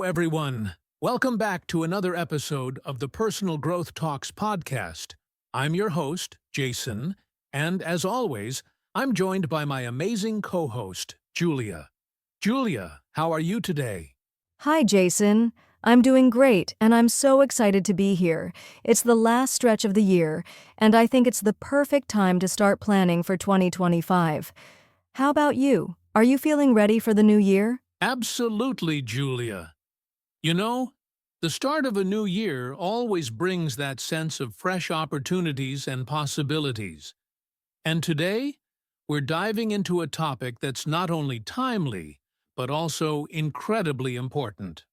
everyone. Welcome back to another episode of the Personal Growth Talks podcast. I'm your host, Jason, and as always, I'm joined by my amazing co-host, Julia. Julia, how are you today? Hi, Jason. I'm doing great, and I'm so excited to be here. It's the last stretch of the year, and I think it's the perfect time to start planning for 2025. How about you? Are you feeling ready for the new year? Absolutely, Julia. You know, the start of a new year always brings that sense of fresh opportunities and possibilities. And today, we're diving into a topic that's not only timely, but also incredibly important.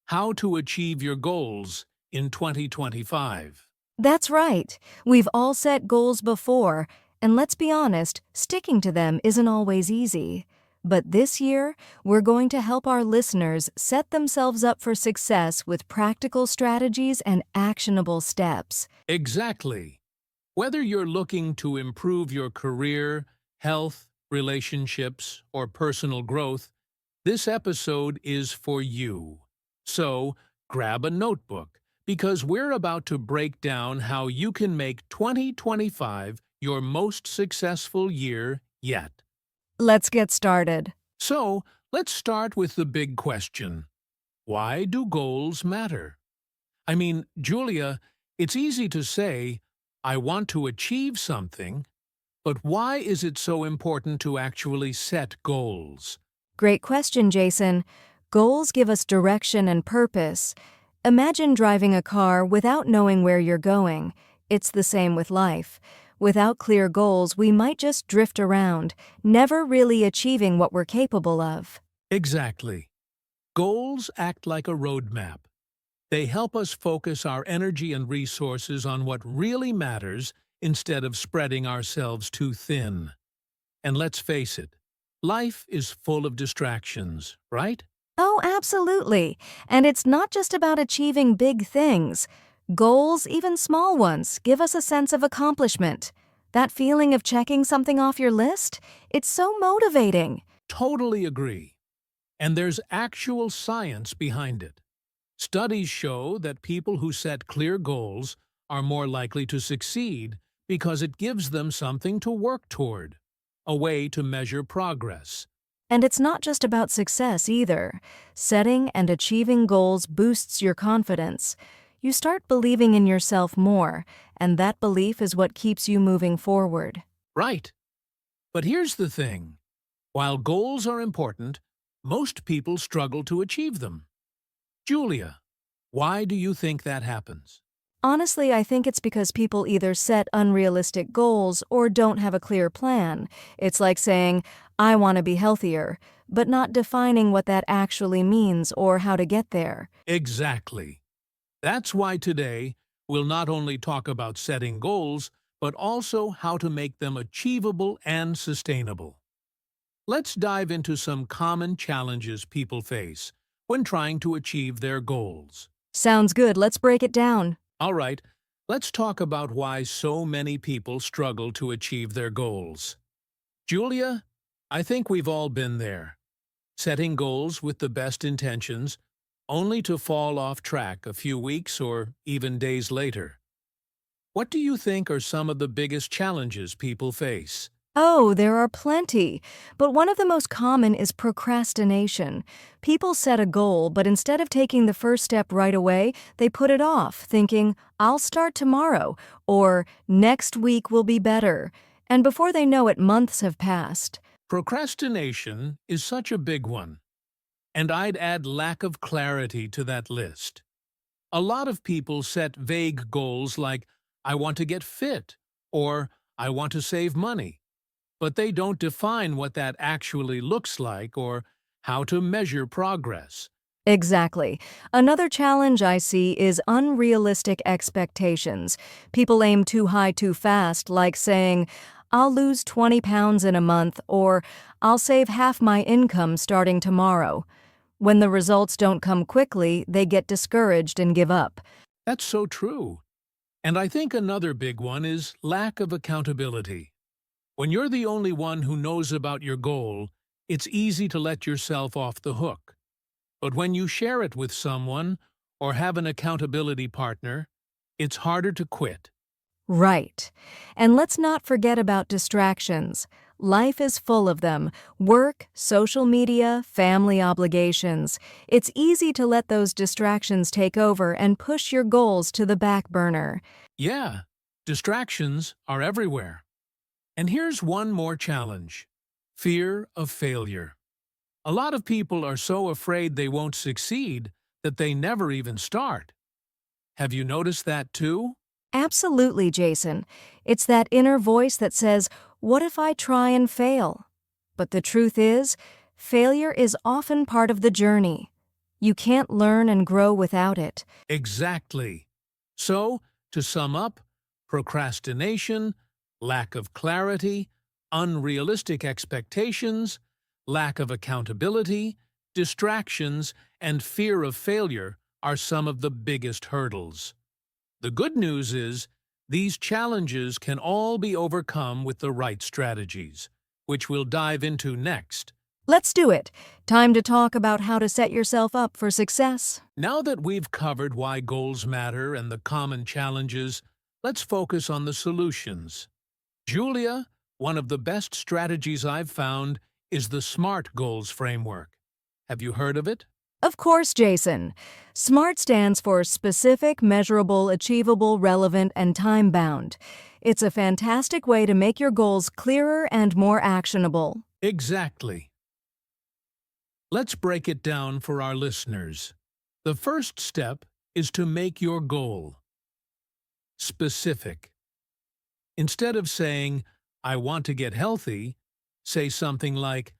How to achieve your goals in 2025. That's right. We've all set goals before, and let's be honest, sticking to them isn't always easy. But this year, we're going to help our listeners set themselves up for success with practical strategies and actionable steps. Exactly. Whether you're looking to improve your career, health, relationships, or personal growth, this episode is for you. So, grab a notebook, because we're about to break down how you can make 2025 your most successful year yet. Let's get started. So, let's start with the big question. Why do goals matter? I mean, Julia, it's easy to say, I want to achieve something, but why is it so important to actually set goals? Great question, Jason. Goals give us direction and purpose. Imagine driving a car without knowing where you're going. It's the same with life. Without clear goals, we might just drift around, never really achieving what we're capable of. Exactly. Goals act like a roadmap. They help us focus our energy and resources on what really matters instead of spreading ourselves too thin. And let's face it, life is full of distractions, right? Oh, absolutely. And it's not just about achieving big things. Goals, even small ones, give us a sense of accomplishment. That feeling of checking something off your list? It's so motivating. Totally agree. And there's actual science behind it. Studies show that people who set clear goals are more likely to succeed because it gives them something to work toward, a way to measure progress. And it's not just about success either. Setting and achieving goals boosts your confidence. You start believing in yourself more, and that belief is what keeps you moving forward. Right. But here's the thing. While goals are important, most people struggle to achieve them. Julia, why do you think that happens? Honestly, I think it's because people either set unrealistic goals or don't have a clear plan. It's like saying, I want to be healthier, but not defining what that actually means or how to get there. Exactly. That's why today we'll not only talk about setting goals, but also how to make them achievable and sustainable. Let's dive into some common challenges people face when trying to achieve their goals. Sounds good. Let's break it down. All right, let's talk about why so many people struggle to achieve their goals. Julia, I think we've all been there. Setting goals with the best intentions, only to fall off track a few weeks or even days later. What do you think are some of the biggest challenges people face? Oh, there are plenty. But one of the most common is procrastination. People set a goal, but instead of taking the first step right away, they put it off, thinking, I'll start tomorrow, or next week will be better. And before they know it, months have passed. Procrastination is such a big one, and I'd add lack of clarity to that list. A lot of people set vague goals like, I want to get fit, or I want to save money. But they don't define what that actually looks like or how to measure progress. Exactly. Another challenge I see is unrealistic expectations. People aim too high too fast, like saying, I'll lose 20 pounds in a month, or I'll save half my income starting tomorrow. When the results don't come quickly, they get discouraged and give up. That's so true. And I think another big one is lack of accountability. When you're the only one who knows about your goal, it's easy to let yourself off the hook. But when you share it with someone or have an accountability partner, it's harder to quit. Right. And let's not forget about distractions. Life is full of them: work, social media, family obligations. It's easy to let those distractions take over and push your goals to the back burner. Yeah, distractions are everywhere. And here's one more challenge: fear of failure. A lot of people are so afraid they won't succeed that they never even start. Have you noticed that too? Absolutely, Jason. It's that inner voice that says, "What if I try and fail?" But the truth is, failure is often part of the journey. You can't learn and grow without it. Exactly. So, to sum up, procrastination, lack of clarity, unrealistic expectations, lack of accountability, distractions, and fear of failure are some of the biggest hurdles. The good news is, these challenges can all be overcome with the right strategies, which we'll dive into next. Let's do it. Time to talk about how to set yourself up for success. Now that we've covered why goals matter and the common challenges, let's focus on the solutions. Julia, one of the best strategies I've found is the SMART goals framework. Have you heard of it? Of course, Jason. SMART stands for specific, measurable, achievable, relevant, and time-bound. It's a fantastic way to make your goals clearer and more actionable. Exactly. Let's break it down for our listeners. The first step is to make your goal specific. Instead of saying, "I want to get healthy," say something like,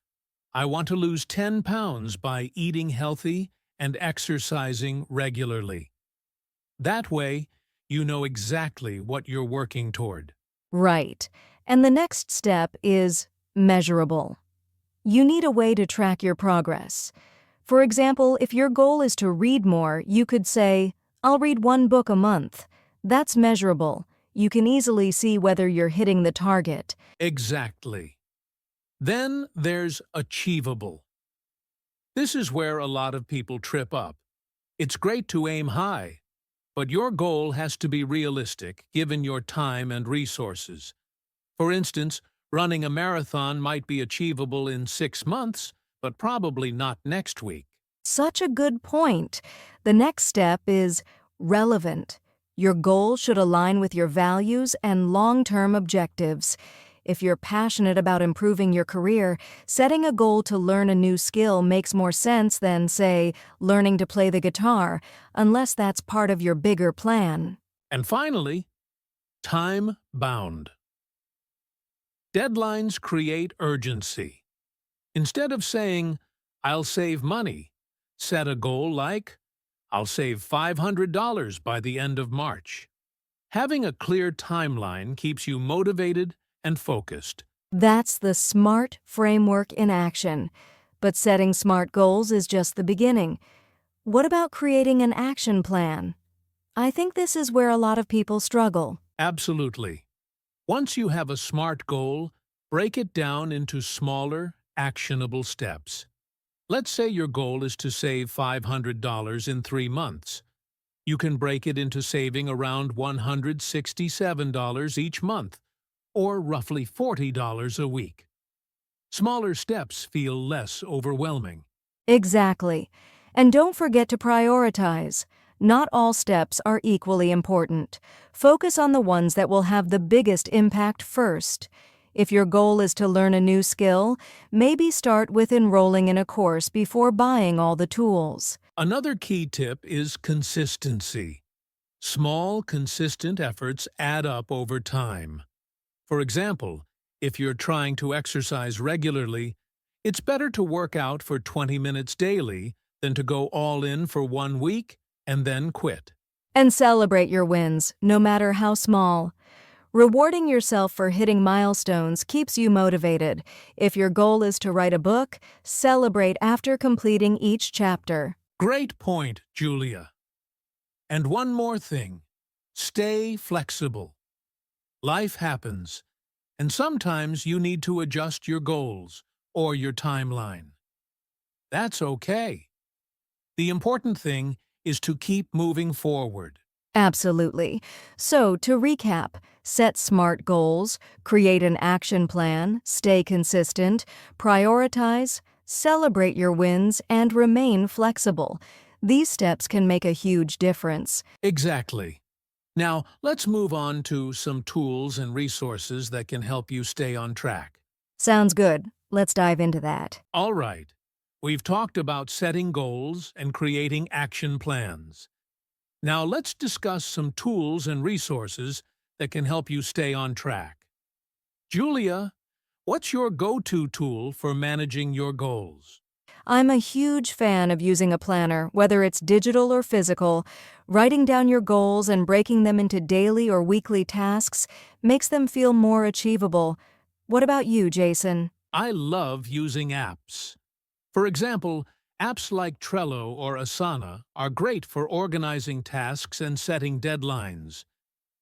"I want to lose 10 pounds by eating healthy and exercising regularly." That way, you know exactly what you're working toward. Right. And the next step is measurable. You need a way to track your progress. For example, if your goal is to read more, you could say, "I'll read one book a month." That's measurable. You can easily see whether you're hitting the target. Exactly. Then there's achievable. This is where a lot of people trip up. It's great to aim high, but your goal has to be realistic given your time and resources. For instance, running a marathon might be achievable in 6 months, but probably not next week. Such a good point. The next step is relevant. Your goal should align with your values and long-term objectives. If you're passionate about improving your career, setting a goal to learn a new skill makes more sense than, say, learning to play the guitar, unless that's part of your bigger plan. And finally, time bound. Deadlines create urgency. Instead of saying, "I'll save money," set a goal like, "I'll save $500 by the end of March." Having a clear timeline keeps you motivated and focused. That's the SMART framework in action. But setting SMART goals is just the beginning. What about creating an action plan? I think this is where a lot of people struggle. Absolutely. Once you have a SMART goal, break it down into smaller, actionable steps. Let's say your goal is to save $500 in 3 months. You can break it into saving around $167 each month, or roughly $40 a week. Smaller steps feel less overwhelming. Exactly. And don't forget to prioritize. Not all steps are equally important. Focus on the ones that will have the biggest impact first. If your goal is to learn a new skill, maybe start with enrolling in a course before buying all the tools. Another key tip is consistency. Small, consistent efforts add up over time. For example, if you're trying to exercise regularly, it's better to work out for 20 minutes daily than to go all in for 1 week and then quit. And celebrate your wins, no matter how small. Rewarding yourself for hitting milestones keeps you motivated. If your goal is to write a book, celebrate after completing each chapter. Great point, Julia. And one more thing. Stay flexible. Life happens, and sometimes you need to adjust your goals or your timeline. That's okay. The important thing is to keep moving forward. Absolutely. So, to recap, set SMART goals, create an action plan, stay consistent, prioritize, celebrate your wins, and remain flexible. These steps can make a huge difference. Exactly. Now, let's move on to some tools and resources that can help you stay on track. Sounds good. Let's dive into that. All right. We've talked about setting goals and creating action plans. Now let's discuss some tools and resources that can help you stay on track. Julia, what's your go-to tool for managing your goals? I'm a huge fan of using a planner, whether it's digital or physical. Writing down your goals and breaking them into daily or weekly tasks makes them feel more achievable. What about you, Jason? I love using apps. For example, apps like Trello or Asana are great for organizing tasks and setting deadlines.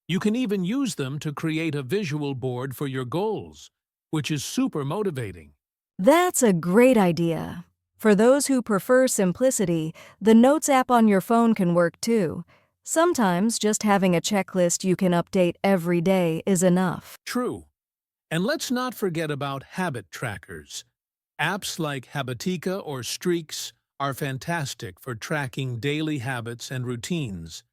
You can even use them to create a visual board for your goals, which is super motivating. That's a great idea. For those who prefer simplicity, the Notes app on your phone can work too. Sometimes just having a checklist you can update every day is enough. True. And let's not forget about habit trackers. Apps like Habitica or Streaks are fantastic for tracking daily habits and routines.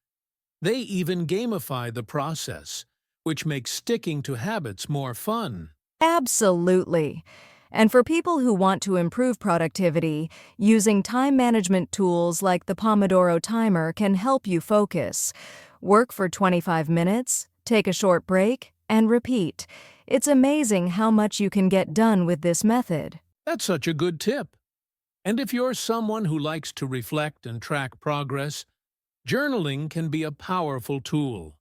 They even gamify the process, which makes sticking to habits more fun. Absolutely. And for people who want to improve productivity, using time management tools like the Pomodoro timer can help you focus. Work for 25 minutes, take a short break, and repeat. It's amazing how much you can get done with this method. That's such a good tip. And if you're someone who likes to reflect and track progress, journaling can be a powerful tool.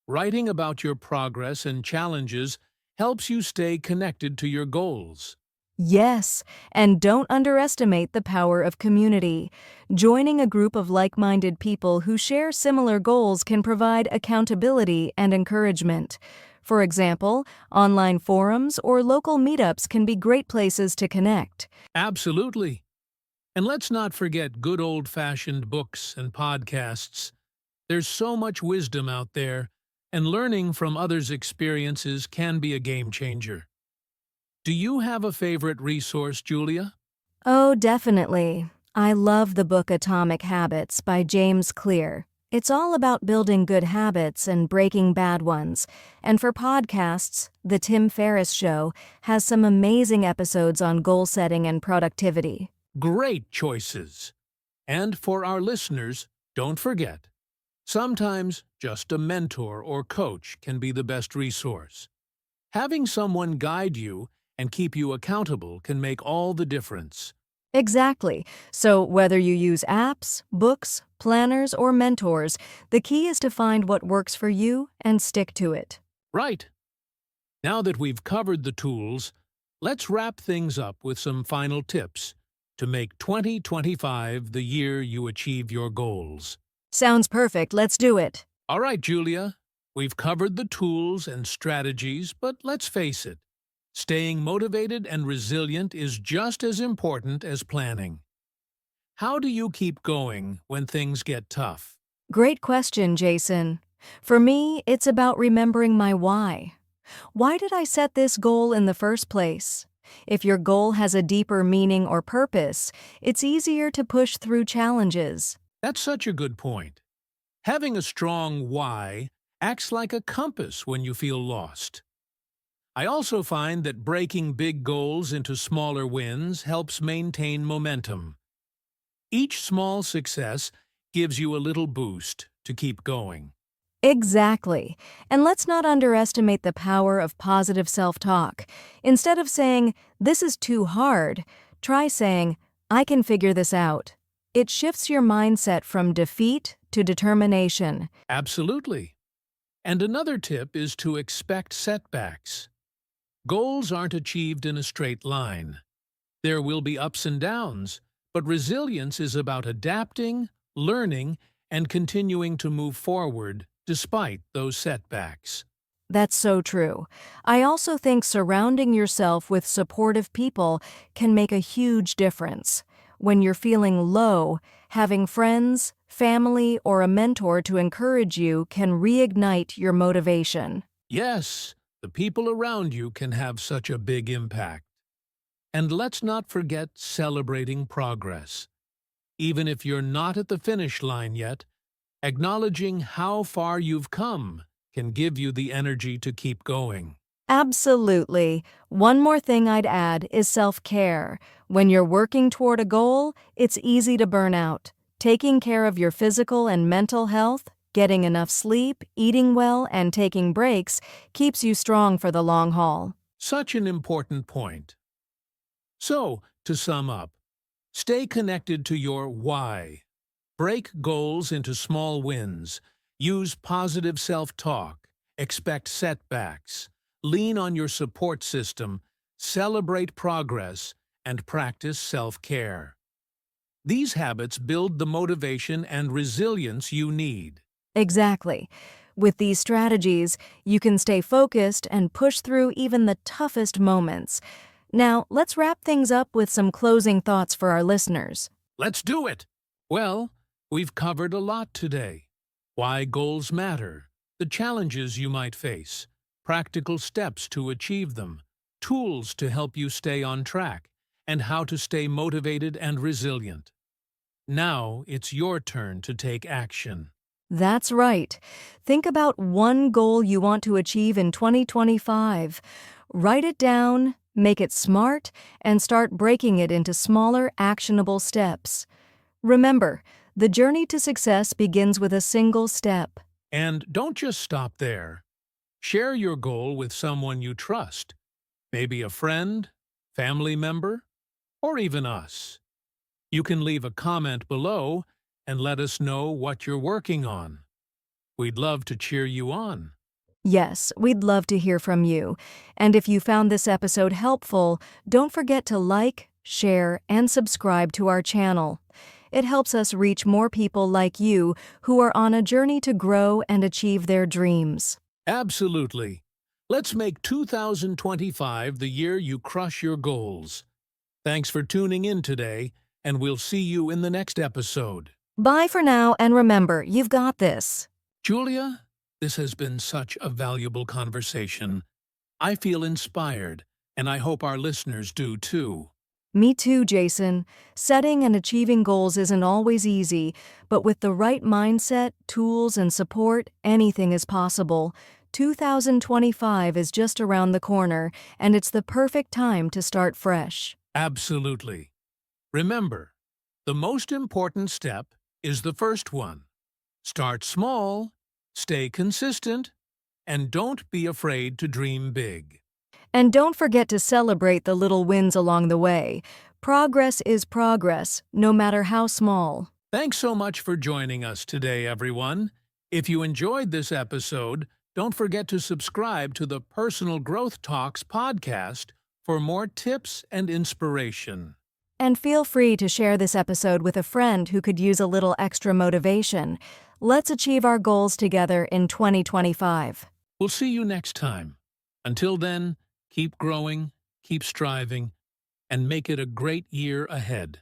Writing about your progress and challenges helps you stay connected to your goals. Yes, and don't underestimate the power of community. Joining a group of like-minded people who share similar goals can provide accountability and encouragement. For example, online forums or local meetups can be great places to connect. Absolutely. And let's not forget good old-fashioned books and podcasts. There's so much wisdom out there, and learning from others' experiences can be a game changer. Do you have a favorite resource, Julia? Oh, definitely. I love the book Atomic Habits by James Clear. It's all about building good habits and breaking bad ones. And for podcasts, The Tim Ferriss Show has some amazing episodes on goal setting and productivity. Great choices. And for our listeners, don't forget, sometimes just a mentor or coach can be the best resource. Having someone guide you and keep you accountable can make all the difference. Exactly. So whether you use apps, books, planners, or mentors, the key is to find what works for you and stick to it. Right. Now that we've covered the tools, let's wrap things up with some final tips to make 2025 the year you achieve your goals. Sounds perfect. Let's do it. All right, Julia, we've covered the tools and strategies, but let's face it, staying motivated and resilient is just as important as planning. How do you keep going when things get tough? Great question, Jason. For me, it's about remembering my why. Why did I set this goal in the first place? If your goal has a deeper meaning or purpose, it's easier to push through challenges. That's such a good point. Having a strong why acts like a compass when you feel lost. I also find that breaking big goals into smaller wins helps maintain momentum. Each small success gives you a little boost to keep going. Exactly. And let's not underestimate the power of positive self-talk. Instead of saying, "This is too hard," try saying, "I can figure this out." It shifts your mindset from defeat to determination. Absolutely. And another tip is to expect setbacks. Goals aren't achieved in a straight line. There will be ups and downs, but resilience is about adapting, learning, and continuing to move forward despite those setbacks. That's so true. I also think surrounding yourself with supportive people can make a huge difference. when you're feeling low, having friends, family, or a mentor to encourage you can reignite your motivation. Yes, the people around you can have such a big impact. And let's not forget celebrating progress. Even if you're not at the finish line yet, acknowledging how far you've come can give you the energy to keep going. Absolutely. One more thing I'd add is self-care. When you're working toward a goal, it's easy to burn out. Taking care of your physical and mental health, getting enough sleep, eating well, and taking breaks keeps you strong for the long haul. Such an important point. So, to sum up, stay connected to your why. Break goals into small wins. Use positive self-talk. Expect setbacks. Lean on your support system. Celebrate progress. And practice self-care. These habits build the motivation and resilience you need. Exactly. With these strategies, you can stay focused and push through even the toughest moments. Now, let's wrap things up with some closing thoughts for our listeners. Let's do it! Well, we've covered a lot today. Why goals matter, the challenges you might face, practical steps to achieve them, tools to help you stay on track, and how to stay motivated and resilient. Now it's your turn to take action. That's right. Think about one goal you want to achieve in 2025. Write it down, make it smart, and start breaking it into smaller, actionable steps. Remember, the journey to success begins with a single step. And don't just stop there. Share your goal with someone you trust, maybe a friend, family member, or even us. You can leave a comment below and let us know what you're working on. We'd love to cheer you on. Yes, we'd love to hear from you. And if you found this episode helpful, don't forget to like, share, and subscribe to our channel. It helps us reach more people like you who are on a journey to grow and achieve their dreams. Absolutely. Let's make 2025 the year you crush your goals. Thanks for tuning in today, and we'll see you in the next episode. Bye for now, and remember, you've got this. Julia, this has been such a valuable conversation. I feel inspired, and I hope our listeners do too. Me too, Jason. Setting and achieving goals isn't always easy, but with the right mindset, tools, and support, anything is possible. 2025 is just around the corner, and it's the perfect time to start fresh. Absolutely. Remember, the most important step is the first one. Start small, stay consistent, and don't be afraid to dream big. And don't forget to celebrate the little wins along the way. Progress is progress, no matter how small. Thanks so much for joining us today, everyone. If you enjoyed this episode, don't forget to subscribe to the Personal Growth Talks podcast for more tips and inspiration. And feel free to share this episode with a friend who could use a little extra motivation. Let's achieve our goals together in 2025. We'll see you next time. Until then, keep growing, keep striving, and make it a great year ahead.